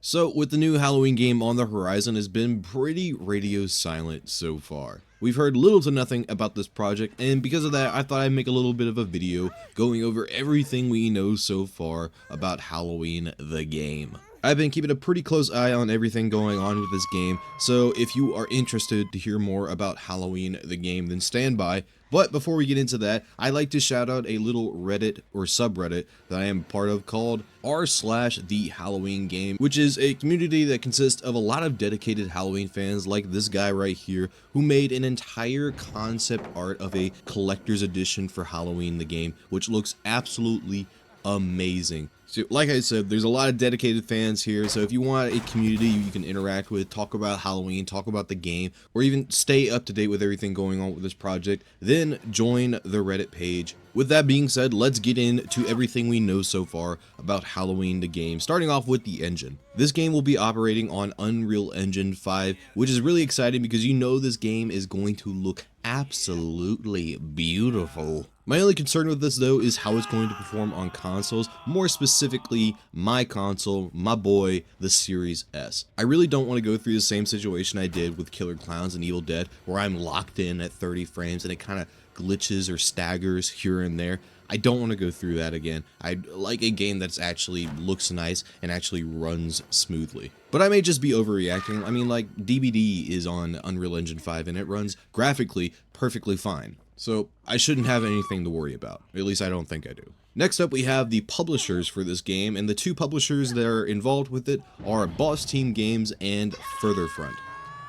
So, with the new Halloween game on the horizon, has been pretty radio silent so far. We've heard little to nothing about this project, and because of that, I thought I'd make a little bit of a video going over everything we know so far about Halloween the game. I've been keeping a pretty close eye on everything going on with this game, so if you are interested to hear more about Halloween the game, then stand by. But before we get into that, I'd like to shout out a little Reddit or subreddit that I am part of called r/the Halloween game, which is a community that consists of a lot of dedicated Halloween fans like this guy right here, who made an entire concept art of a collector's edition for Halloween the game, which looks absolutely amazing. So like I said, there's a lot of dedicated fans here, so if you want a community you can interact with, talk about Halloween, talk about the game, or even stay up to date with everything going on with this project, then join the Reddit page. With that being said, let's get into everything we know so far about Halloween the game, starting off with the engine. This game will be operating on Unreal Engine 5, which is really exciting because you know this game is going to look absolutely beautiful. My only concern with this though is how it's going to perform on consoles, more specifically my console, my boy, the Series S. I really don't want to go through the same situation I did with Killer Clowns and Evil Dead, where I'm locked in at 30 frames and it kind of glitches or staggers here and there. I don't want to go through that again. I like a game that's actually looks nice and actually runs smoothly. But I may just be overreacting. I mean, like, DBD is on Unreal Engine 5 and it runs graphically perfectly fine. So I shouldn't have anything to worry about. At least I don't think I do. Next up, we have the publishers for this game, and the two publishers that are involved with it are Boss Team Games and Furtherfront.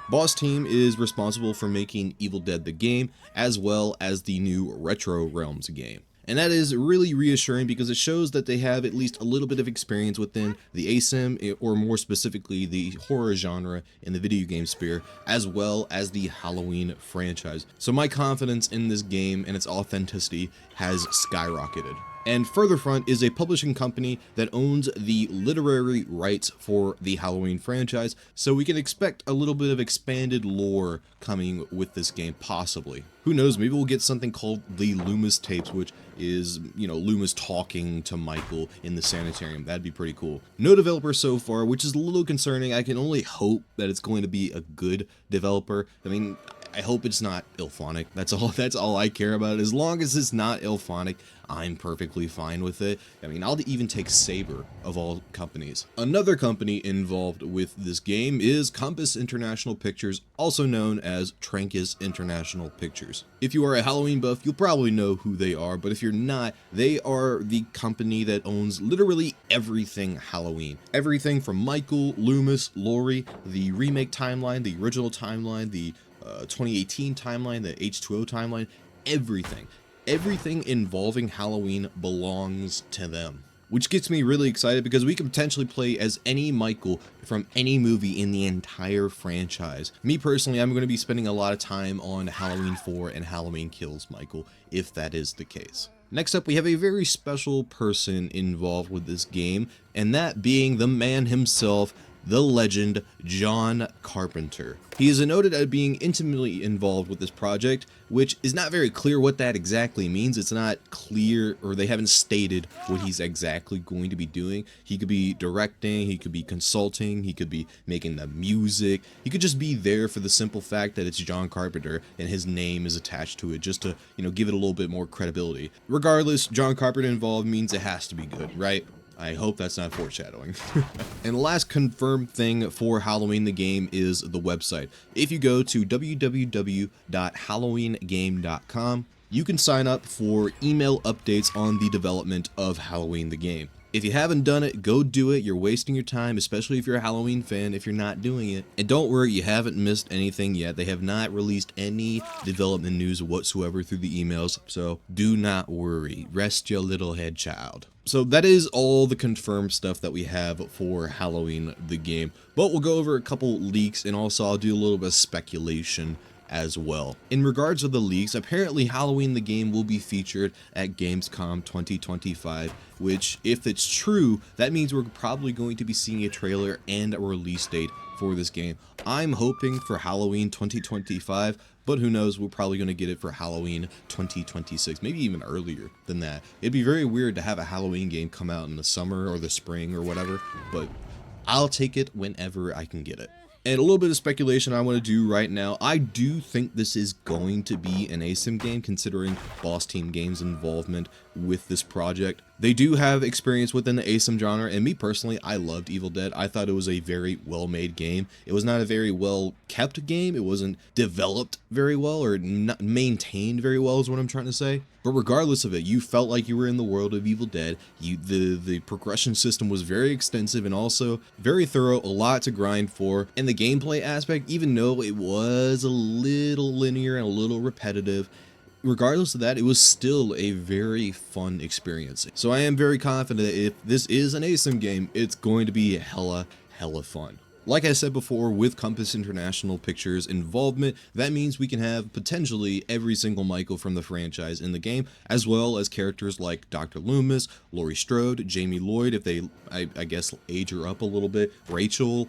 Boss Team is responsible for making Evil Dead the game, as well as the new Retro Realms game. And that is really reassuring because it shows that they have at least a little bit of experience within the ASIM, or more specifically the horror genre in the video game sphere, as well as the Halloween franchise. So my confidence in this game and its authenticity has skyrocketed. And Furtherfront is a publishing company that owns the literary rights for the Halloween franchise, so we can expect a little bit of expanded lore coming with this game, possibly. Who knows, maybe we'll get something called the Loomis tapes, which is, Loomis talking to Michael in the sanitarium. That'd be pretty cool. No developer so far, which is a little concerning. I can only hope that it's going to be a good developer. I mean, I hope it's not IllFonic. That's all I care about. As long as it's not IllFonic, I'm perfectly fine with it. I mean, I'll even take Saber of all companies. Another company involved with this game is Compass International Pictures, also known as Trancas International Pictures. If you are a Halloween buff, you'll probably know who they are, but if you're not, they are the company that owns literally everything Halloween. Everything from Michael, Loomis, Laurie, the remake timeline, the original timeline, the 2018 timeline, the H2O timeline, everything. Everything involving Halloween belongs to them. Which gets me really excited because we can potentially play as any Michael from any movie in the entire franchise. Me personally, I'm going to be spending a lot of time on Halloween 4 and Halloween Kills Michael, if that is the case. Next up, we have a very special person involved with this game, and that being the man himself, the legend, John Carpenter. He is noted as being intimately involved with this project, which is not very clear what that exactly means. It's not clear, or they haven't stated what he's exactly going to be doing. He could be directing, he could be consulting, he could be making the music. He could just be there for the simple fact that it's John Carpenter and his name is attached to it, just to, give it a little bit more credibility. Regardless, John Carpenter involved means it has to be good, right? I hope that's not foreshadowing. And the last confirmed thing for Halloween the game is the website. If you go to www.halloweengame.com, you can sign up for email updates on the development of Halloween the game. If you haven't done it, go do it. You're wasting your time, especially if you're a Halloween fan, if you're not doing it. And don't worry, you haven't missed anything yet. They have not released any development news whatsoever through the emails, so do not worry. Rest your little head, child. So that is all the confirmed stuff that we have for Halloween the game. But we'll go over a couple leaks, and also I'll do a little bit of speculation as well. In regards to the leaks, apparently Halloween the game will be featured at Gamescom 2025, which, if it's true, that means we're probably going to be seeing a trailer and a release date for this game. I'm hoping for Halloween 2025, but who knows, we're probably going to get it for Halloween 2026, maybe even earlier than that. It'd be very weird to have a Halloween game come out in the summer or the spring or whatever, but I'll take it whenever I can get it. And a little bit of speculation I want to do right now. I do think this is going to be an ASIM game, considering Boss Team Games' involvement with this project. They do have experience within the ASIM genre, and me personally, I loved Evil Dead. I thought it was a very well-made game. It was not a very well-kept game. It wasn't developed very well, or not maintained very well is what I'm trying to say. But regardless of it, you felt like you were in the world of Evil Dead. The progression system was very extensive and also very thorough, a lot to grind for. And the gameplay aspect, even though it was a little linear and a little repetitive, regardless of that, it was still a very fun experience. So I am very confident that if this is an ASIM game, it's going to be hella fun. Like I said before, with Compass International Pictures involvement, that means we can have potentially every single Michael from the franchise in the game, as well as characters like Dr. Loomis, Laurie Strode, Jamie Lloyd, if they, I guess, age her up a little bit, Rachel,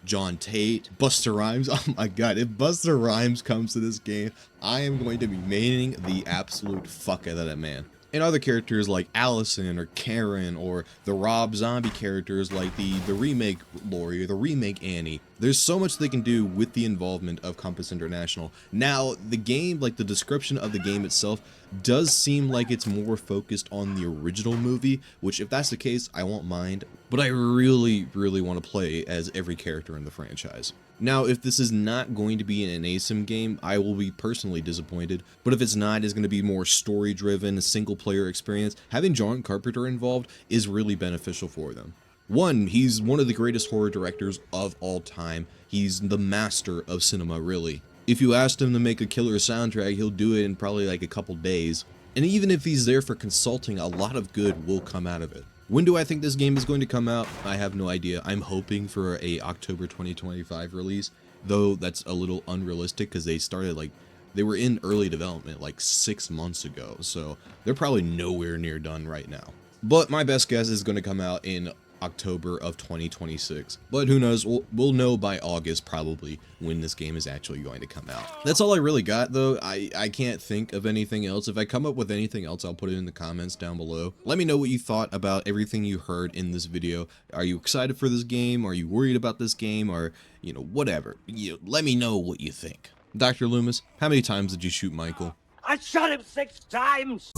John Tate, Busta Rhymes. Oh my god, if Busta Rhymes comes to this game, I am going to be maining the absolute fuck out of that man. And other characters like Allison or Karen, or the Rob Zombie characters like the remake Laurie or the remake Annie. There's so much they can do with the involvement of Compass International. Now, the game, like the description of the game itself, does seem like it's more focused on the original movie, which if that's the case, I won't mind. But I really want to play as every character in the franchise. Now, if this is not going to be an ASIM game, I will be personally disappointed. But if it's not, it's going to be more story-driven, a single-player experience. Having John Carpenter involved is really beneficial for them. One, he's one of the greatest horror directors of all time. He's the master of cinema, really. If you asked him to make a killer soundtrack, he'll do it in probably like a couple days. And even if he's there for consulting, a lot of good will come out of it. When do I think this game is going to come out? I have no idea. I'm hoping for a October 2025 release, though that's a little unrealistic because they were in early development like 6 months ago, so they're probably nowhere near done right now. But my best guess is going to come out in October of 2026. But who knows, we'll know by August probably when this game is actually going to come out. That's all I really got though. I can't think of anything else. If I come up with anything else, I'll put it in the comments down below. Let me know what you thought about everything you heard in this video. Are you excited for this game? Are you worried about this game? Or, you know, whatever. Let me know what you think. Dr. Loomis, how many times did you shoot Michael? I shot him 6 times!